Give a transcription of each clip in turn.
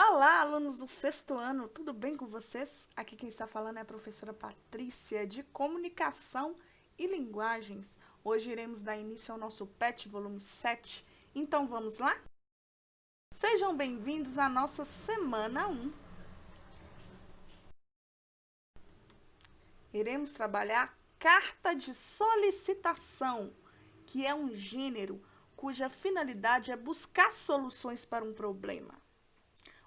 Olá, alunos do sexto ano, tudo bem com vocês? Aqui quem está falando é a professora Patrícia, de Comunicação e Linguagens. Hoje iremos dar início ao nosso PET volume 7. Então vamos lá? Sejam bem-vindos à nossa semana 1. Iremos trabalhar carta de solicitação, que é um gênero cuja finalidade é buscar soluções para um problema.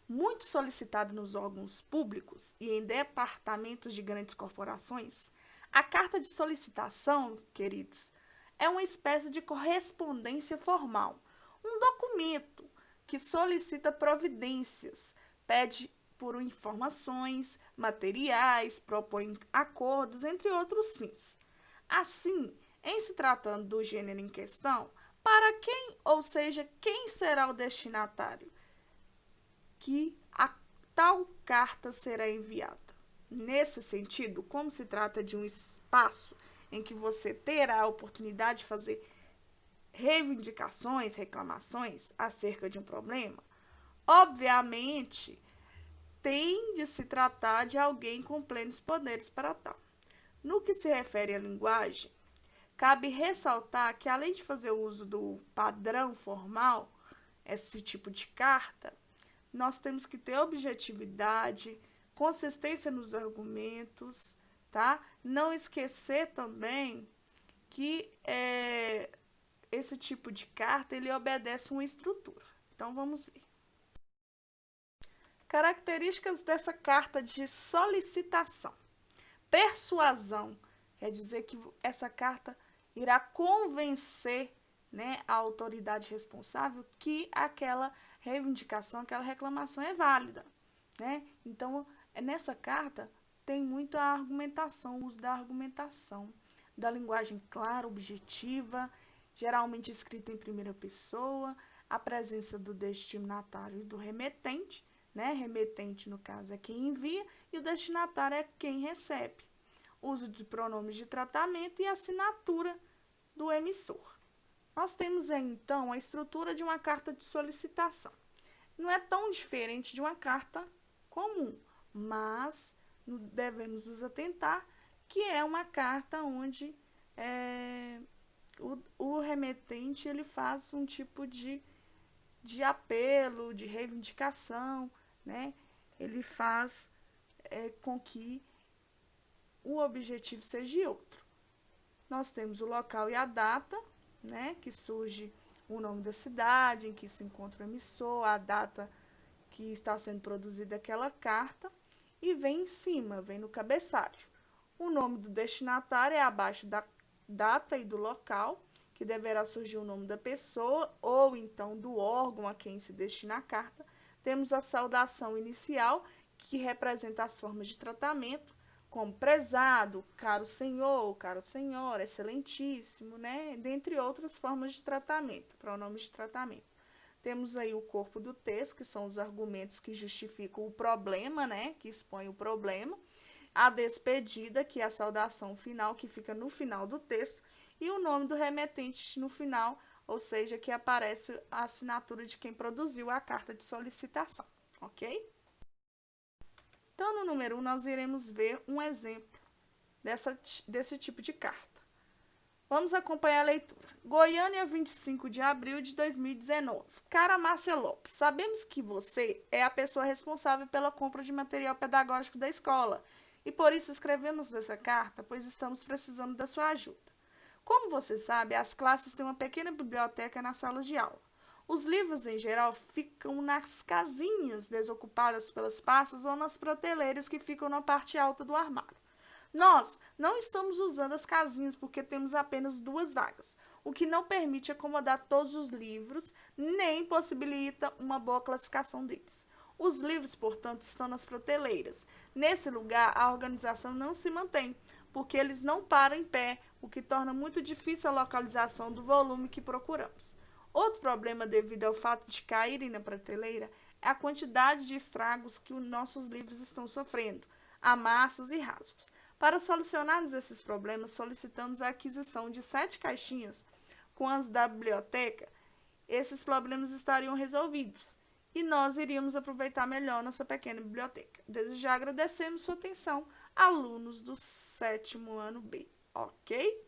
Muito solicitado nos órgãos públicos e em departamentos de grandes corporações, a carta de solicitação, queridos, é uma espécie de correspondência formal, um documento que solicita providências, pede por informações, materiais, propõe acordos, entre outros fins. Assim, em se tratando do gênero em questão, para quem, ou seja, quem será o destinatário que a tal carta será enviada. Nesse sentido, como se trata de um espaço em que você terá a oportunidade de fazer reivindicações, reclamações acerca de um problema, obviamente tem de se tratar de alguém com plenos poderes para tal. No que se refere à linguagem, cabe ressaltar que, além de fazer uso do padrão formal, esse tipo de carta, nós temos que ter objetividade, consistência nos argumentos, tá? Não esquecer também que esse tipo de carta, ele obedece uma estrutura. Então, vamos ver. Características dessa carta de solicitação. Persuasão, quer dizer que essa carta irá convencer, né, a autoridade responsável que aquela reivindicação, aquela reclamação é válida, né? Então, nessa carta tem muito a argumentação, o uso da argumentação, da linguagem clara, objetiva, geralmente escrita em primeira pessoa, a presença do destinatário e do remetente, né? Remetente, no caso, é quem envia e o destinatário é quem recebe. Uso de pronomes de tratamento e assinatura do emissor. Nós temos aí, então, a estrutura de uma carta de solicitação. Não é tão diferente de uma carta comum, mas devemos nos atentar que é uma carta onde o remetente ele faz um tipo de apelo, de reivindicação, né? Ele faz com que o objetivo seja outro. Nós temos o local e a data, né, que surge o nome da cidade em que se encontra o emissor, a data que está sendo produzida aquela carta, e vem em cima, vem no cabeçalho. O nome do destinatário é abaixo da data e do local, que deverá surgir o nome da pessoa ou então do órgão a quem se destina a carta. Temos a saudação inicial, que representa as formas de tratamento, como prezado, caro senhor, caro senhora, excelentíssimo, né? Dentre outras formas de tratamento, pronomes de tratamento. Temos aí o corpo do texto, que são os argumentos que justificam o problema, né? Que expõe o problema. A despedida, que é a saudação final, que fica no final do texto. E o nome do remetente no final, ou seja, que aparece a assinatura de quem produziu a carta de solicitação, ok? Então, no número 1, nós iremos ver um exemplo desse tipo de carta. Vamos acompanhar a leitura. Goiânia, 25 de abril de 2019. Cara Márcia Lopes, sabemos que você é a pessoa responsável pela compra de material pedagógico da escola e por isso escrevemos essa carta, pois estamos precisando da sua ajuda. Como você sabe, as classes têm uma pequena biblioteca nas salas de aula. Os livros, em geral, ficam nas casinhas desocupadas pelas pastas ou nas prateleiras que ficam na parte alta do armário. Nós não estamos usando as casinhas porque temos apenas 2 vagas, o que não permite acomodar todos os livros, nem possibilita uma boa classificação deles. Os livros, portanto, estão nas prateleiras. Nesse lugar, a organização não se mantém, porque eles não param em pé, o que torna muito difícil a localização do volume que procuramos. Outro problema devido ao fato de caírem na prateleira é a quantidade de estragos que os nossos livros estão sofrendo, amassos e rasgos. Para solucionarmos esses problemas, solicitamos a aquisição de 7 caixinhas com as da biblioteca. Esses problemas estariam resolvidos e nós iríamos aproveitar melhor nossa pequena biblioteca. Desde já agradecemos sua atenção, alunos do 7º ano B, ok?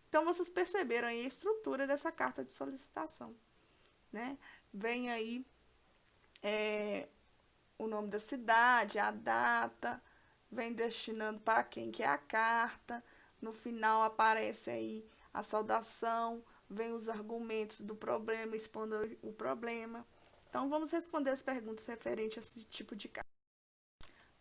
Então, vocês perceberam aí a estrutura dessa carta de solicitação, né? Vem aí o nome da cidade, a data, vem destinando para quem que é a carta, no final aparece aí a saudação, vem os argumentos do problema, expondo o problema. Então, vamos responder as perguntas referentes a esse tipo de carta.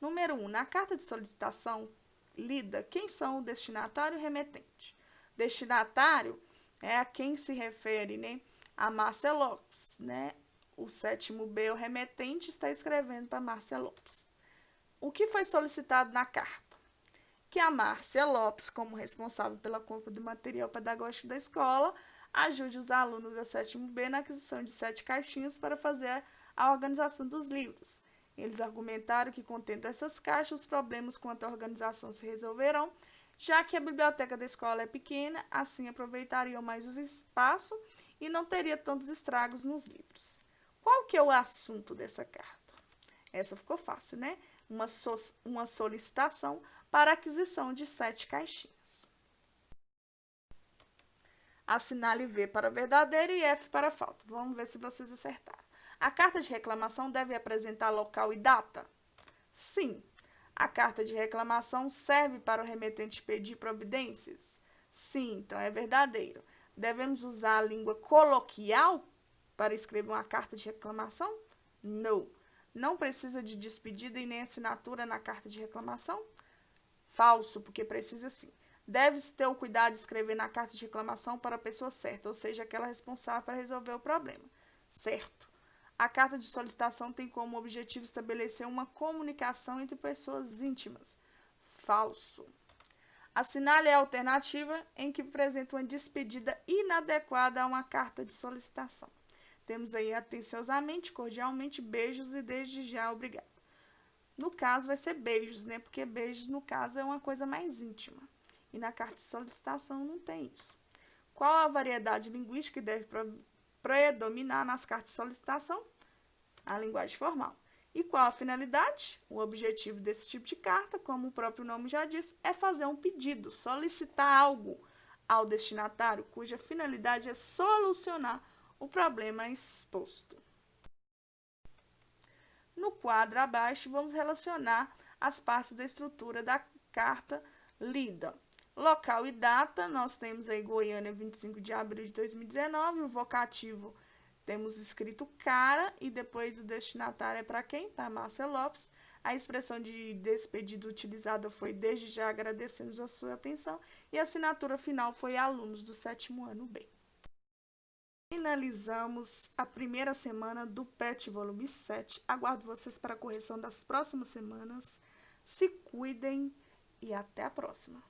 Número 1. Na carta de solicitação lida, quem são o destinatário e o remetente? Destinatário é a quem se refere, né? A Márcia Lopes, né? O 7º B, o remetente, está escrevendo para Márcia Lopes. O que foi solicitado na carta? Que a Márcia Lopes, como responsável pela compra do material pedagógico da escola, ajude os alunos da 7º B na aquisição de 7 caixinhas para fazer a organização dos livros. Eles argumentaram que, contendo essas caixas, os problemas quanto à organização se resolverão, já que a biblioteca da escola é pequena, assim aproveitariam mais o espaço e não teria tantos estragos nos livros. Qual que é o assunto dessa carta? Essa ficou fácil, né? Uma solicitação para aquisição de 7 caixinhas. Assinale V para verdadeiro e F para falta. Vamos ver se vocês acertaram. A carta de reclamação deve apresentar local e data? Sim. A carta de reclamação serve para o remetente pedir providências? Sim, então é verdadeiro. Devemos usar a língua coloquial para escrever uma carta de reclamação? Não. Não precisa de despedida e nem assinatura na carta de reclamação? Falso, porque precisa sim. Deve-se ter o cuidado de escrever na carta de reclamação para a pessoa certa, ou seja, aquela responsável para resolver o problema. Certo. A carta de solicitação tem como objetivo estabelecer uma comunicação entre pessoas íntimas. Falso. Assinale a alternativa em que apresenta uma despedida inadequada a uma carta de solicitação. Temos aí atenciosamente, cordialmente, beijos e desde já obrigado. No caso, vai ser beijos, né? Porque beijos, no caso, é uma coisa mais íntima. E na carta de solicitação não tem isso. Qual a variedade linguística que deve predominar nas cartas de solicitação? A linguagem formal. E qual a finalidade? O objetivo desse tipo de carta, como o próprio nome já diz, é fazer um pedido, solicitar algo ao destinatário, cuja finalidade é solucionar o problema exposto. No quadro abaixo, vamos relacionar as partes da estrutura da carta lida. Local e data, nós temos aí Goiânia, 25 de abril de 2019, o vocativo temos escrito cara e depois o destinatário é para quem? Para Márcia Lopes. A expressão de despedido utilizada foi desde já agradecemos a sua atenção e a assinatura final foi alunos do 7º ano B. Finalizamos a primeira semana do PET volume 7. Aguardo vocês para a correção das próximas semanas. Se cuidem e até a próxima.